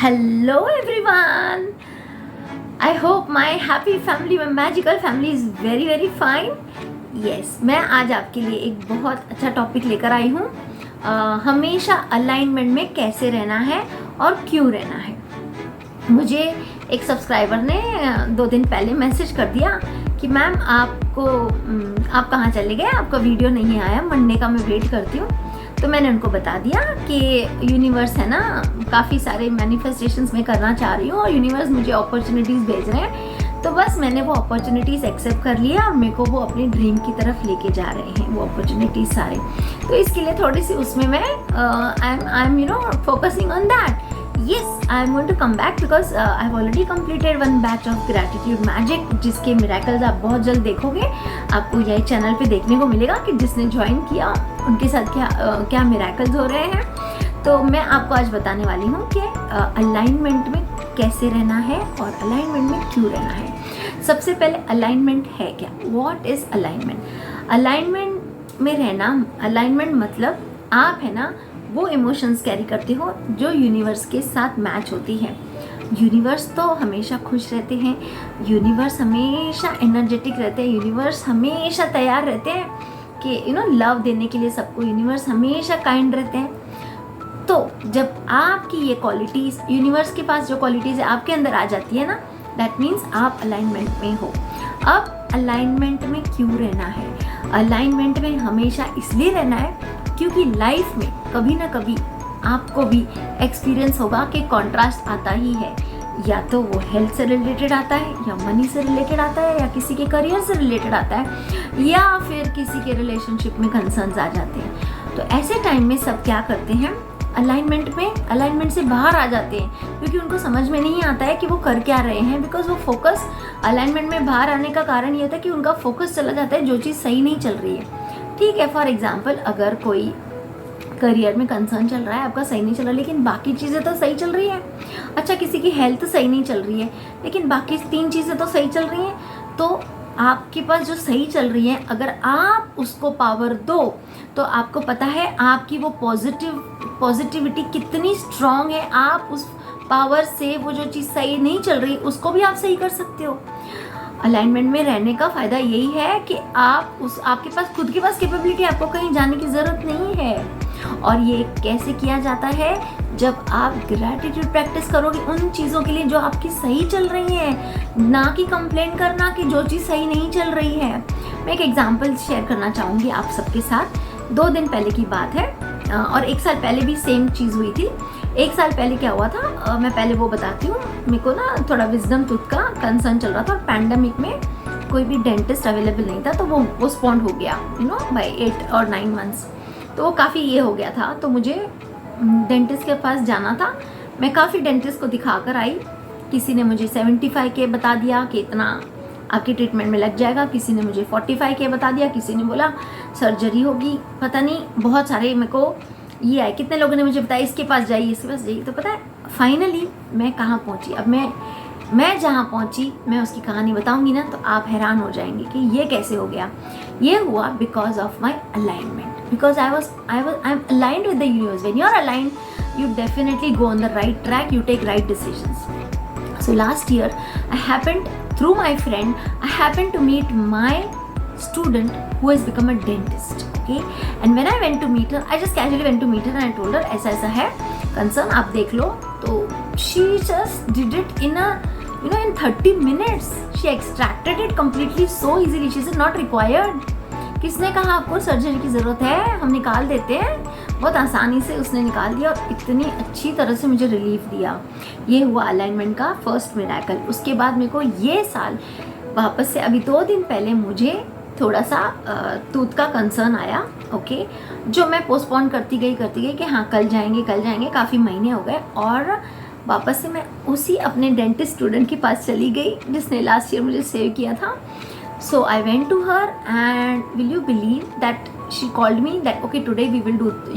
Hello everyone. I hope my happy family, my magical family is very very fine. Yes, मैं आज आपके लिए एक बहुत अच्छा टॉपिक लेकर आई हूँ। हमेशा अलाइनमेंट में कैसे रहना है और क्यों रहना है। मुझे एक सब्सक्राइबर ने 2 दिन पहले मैसेज कर दिया कि मैम आप कहाँ चले गए, आपका वीडियो नहीं आया, मंडे का मैं वेट करती हूँ। तो मैंने उनको बता दिया कि यूनिवर्स है ना, काफ़ी सारे मैनिफेस्टेशंस मैं करना चाह रही हूँ और यूनिवर्स मुझे अपॉर्चुनिटीज़ भेज रहे हैं। तो बस मैंने वो अपॉर्चुनिटीज़ एक्सेप्ट कर लिया और मेरे को वो अपनी ड्रीम की तरफ लेके जा रहे हैं वो अपॉर्चुनिटीज़ सारे। तो इसके लिए थोड़ी सी उसमें मैं I am focusing on that. Yes, I am going to come back because I have already completed one batch of gratitude magic, जिसके miracles आप बहुत जल्द देखोगे। आपको यही चैनल पे देखने को मिलेगा कि जिसने ज्वाइन किया उनके साथ क्या miracles हो रहे हैं। तो मैं आपको आज बताने वाली हूँ कि अलाइनमेंट में कैसे रहना है और अलाइनमेंट में क्यों रहना है। सबसे पहले अलाइनमेंट है क्या, व्हाट इज़ अलाइनमेंट। अलाइनमेंट में रहना, अलाइनमेंट मतलब आप है ना वो इमोशंस कैरी करते हो जो यूनिवर्स के साथ मैच होती है। यूनिवर्स तो हमेशा खुश रहते हैं, यूनिवर्स हमेशा एनर्जेटिक रहते हैं, यूनिवर्स हमेशा तैयार रहते हैं कि लव देने के लिए सबको। यूनिवर्स हमेशा काइंड रहते हैं। तो जब आपकी ये क्वालिटीज़, यूनिवर्स के पास जो क्वालिटीज़ आपके अंदर आ जाती है ना, दैट मीन्स आप अलाइनमेंट में हो। अब अलाइनमेंट में क्यों रहना है। अलाइनमेंट में हमेशा इसलिए रहना है क्योंकि लाइफ में कभी ना कभी आपको भी एक्सपीरियंस होगा कि कॉन्ट्रास्ट आता ही है। या तो वो हेल्थ से रिलेटेड आता है, या मनी से रिलेटेड आता है, या किसी के करियर से रिलेटेड आता है, या फिर किसी के रिलेशनशिप में कंसर्न्स आ जाते हैं। तो ऐसे टाइम में सब क्या करते हैं, अलाइनमेंट से बाहर आ जाते हैं क्योंकि उनको समझ में नहीं आता है कि वो कर क्या रहे हैं। बिकॉज वो फोकस, अलाइनमेंट में बाहर आने का कारण ये होता है कि उनका फोकस चला जाता है जो चीज़ सही नहीं चल रही है। ठीक है, फॉर एग्जाम्पल अगर कोई करियर में कंसर्न चल रहा है, आपका सही नहीं चल रहा, लेकिन बाकी चीज़ें तो सही चल रही है। अच्छा, किसी की हेल्थ सही नहीं चल रही है लेकिन बाकी 3 चीज़ें तो सही चल रही हैं। तो आपके पास जो सही चल रही है, अगर आप उसको पावर दो तो आपको पता है आपकी वो पॉजिटिविटी कितनी स्ट्रांग है। आप उस पावर से वो जो चीज़ सही नहीं चल रही उसको भी आप सही कर सकते हो। अलाइनमेंट में रहने का फ़ायदा यही है कि आपके पास खुद के पास कैपेबिलिटी, आपको कहीं जाने की ज़रूरत नहीं है। और ये कैसे किया जाता है, जब आप ग्रैटिट्यूड प्रैक्टिस करोगे उन चीज़ों के लिए जो आपकी सही चल रही हैं, ना कि कंप्लेन करना कि जो चीज़ सही नहीं चल रही है। मैं एक एग्जांपल शेयर करना चाहूँगी आप सबके साथ। 2 दिन पहले की बात है और 1 साल पहले भी सेम चीज़ हुई थी। 1 साल पहले क्या हुआ था, मैं पहले वो बताती हूँ। मेरे को ना थोड़ा विजडम टूथ का कंसर्न चल रहा था और पैंडेमिक में कोई भी डेंटिस्ट अवेलेबल नहीं था, तो वो पोस्टपोन्ड हो गया बाय 8 और 9 मंथ्स। तो वो काफ़ी ये हो गया था, तो मुझे डेंटिस्ट के पास जाना था। मैं काफ़ी डेंटिस्ट को दिखा कर आई। किसी ने मुझे 75K बता दिया कि इतना आपकी ट्रीटमेंट में लग जाएगा, किसी ने मुझे 45K बता दिया, किसी ने बोला सर्जरी होगी, पता नहीं बहुत सारे मेरे को ये आए। कितने लोगों ने मुझे बताया इसके पास जाइए, इसके पास जाइए। तो पता है फाइनली मैं कहाँ पहुँची। अब मैं जहाँ पहुँची मैं उसकी कहानी बताऊँगी ना, तो आप हैरान हो जाएंगे कि ये कैसे हो गया। ये हुआ because of my alignment, because I am aligned with the universe. When you are aligned you definitely go on the right track, you take right decisions. So last year through my friend I happened to meet my student who has become a dentist. Okay, and when I went to meet her, I just casually went to meet her and I told her ऐसा है concern, आप देख लो। तो she just did it in 30 minutes. She extracted it completely so easily. She said not required. किसने कहा आपको surgery की ज़रूरत है, हम निकाल देते हैं। बहुत आसानी से उसने निकाल दिया और इतनी अच्छी तरह से मुझे रिलीफ दिया। ये हुआ अलाइनमेंट का फर्स्ट मिरेकल। उसके बाद मेरे को ये साल वापस से, अभी 2 दिन पहले मुझे थोड़ा सा टूथ का कंसर्न आया। ओके, जो मैं पोस्टपोन करती गई कि हाँ कल जाएंगे, काफ़ी महीने हो गए। और वापस से मैं उसी अपने डेंटिस्ट स्टूडेंट के पास चली गई जिसने लास्ट ईयर मुझे सेव किया था। So I went to her and will you believe that she called me that okay, today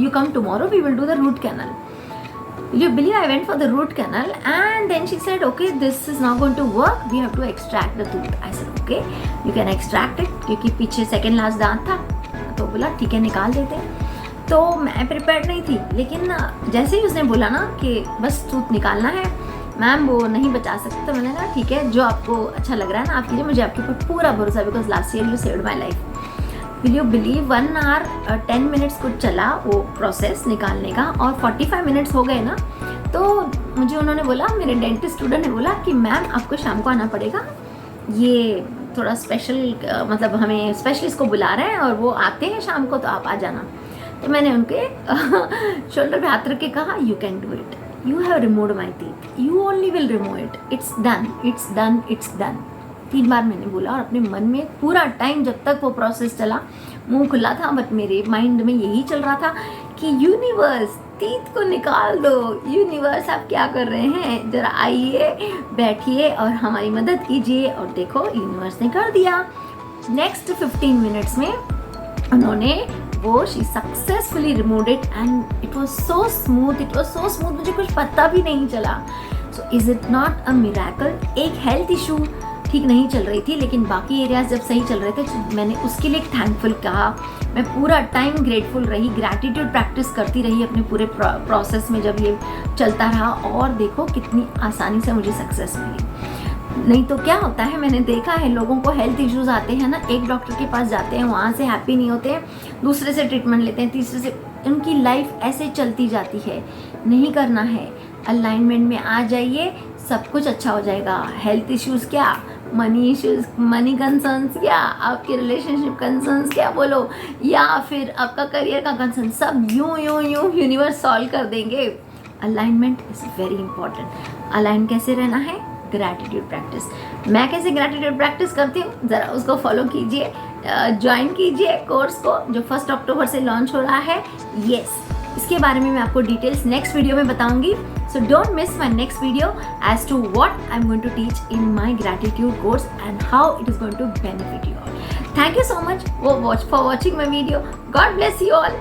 you come tomorrow, we will do the root canal. Will you believe I went for the root canal and then she said okay, this is not going to work, we have to extract the tooth. I said okay, you can extract it, क्योंकि पीछे second last दांत था। तो बोला ठीक है निकाल देते हैं। तो मैं प्रिपेयर्ड नहीं थी, लेकिन जैसे ही उसने बोला ना कि बस टूथ निकालना है मैम, वो नहीं बचा सकते, तो मैंने कहा ठीक है, जो आपको अच्छा लग रहा है ना आप कीजिए, मुझे आपके ऊपर पूरा भरोसा है, because last year you saved my life. Will you believe 1 hour 10 minutes कुछ चला वो प्रोसेस निकालने का, और 45 मिनट्स हो गए ना, तो मुझे उन्होंने बोला, मेरे डेंटिस्ट स्टूडेंट ने बोला कि मैम आपको शाम को आना पड़ेगा, ये थोड़ा स्पेशल मतलब हमें स्पेशलिस्ट को बुला रहे हैं और वो आते हैं शाम को, तो आप आ जाना। तो मैंने उनके शोल्डर पे हाथ रख के कहा, you can do it, you have removed my teeth, you only will remove it, it's done, it's done, it's done. 3 बार मैंने बोला, और अपने मन में पूरा टाइम जब तक वो प्रोसेस चला मुंह खुला था, बट मेरे माइंड में यही चल रहा था कि यूनिवर्स टीथ को निकाल दो, यूनिवर्स आप क्या कर रहे हैं, जरा आइए बैठिए और हमारी मदद कीजिए। और देखो यूनिवर्स ने कर दिया। नेक्स्ट 15 मिनट्स में उन्होंने वो she successfully removed it and it was so smooth, it was so smooth, मुझे कुछ पता भी नहीं चला। So is it not a miracle? एक हेल्थ इशू ठीक नहीं चल रही थी, लेकिन बाकी एरियाज जब सही चल रहे थे, मैंने उसके लिए थैंकफुल कहा, मैं पूरा टाइम ग्रेटफुल रही, ग्रैटिट्यूड प्रैक्टिस करती रही अपने पूरे प्रोसेस में जब ये चलता रहा, और देखो कितनी आसानी से मुझे सक्सेस मिली। नहीं तो क्या होता है, मैंने देखा है लोगों को हेल्थ इश्यूज आते हैं ना, एक डॉक्टर के पास जाते हैं, वहाँ से हैप्पी नहीं होते हैं, दूसरे से ट्रीटमेंट लेते हैं, तीसरे से, उनकी लाइफ ऐसे चलती जाती है। नहीं करना है, अलाइनमेंट में आ जाइए, सब कुछ अच्छा हो जाएगा। हेल्थ इश्यूज क्या, मनी इश्यूज, मनी कंसर्न्स क्या, आपके रिलेशनशिप कंसर्न्स क्या बोलो, या फिर आपका करियर का कंसर्न, सब यूं यूनिवर्स सॉल्व कर देंगे। Alignment is very important. Align कैसे रहना है? Gratitude practice. मैं कैसे ग्रैटिट्यूड प्रैक्टिस करती हूँ, ज़रा उसको फॉलो कीजिए, ज्वाइन कीजिए कोर्स को जो 1 अक्टूबर से लॉन्च हो रहा है। यस, इसके बारे में मैं आपको डिटेल्स नेक्स्ट वीडियो में बताऊंगी। So don't miss my next video as to what I am going to teach in my gratitude course and how it is going to benefit you all. Thank you so much for watching my video. God bless you all.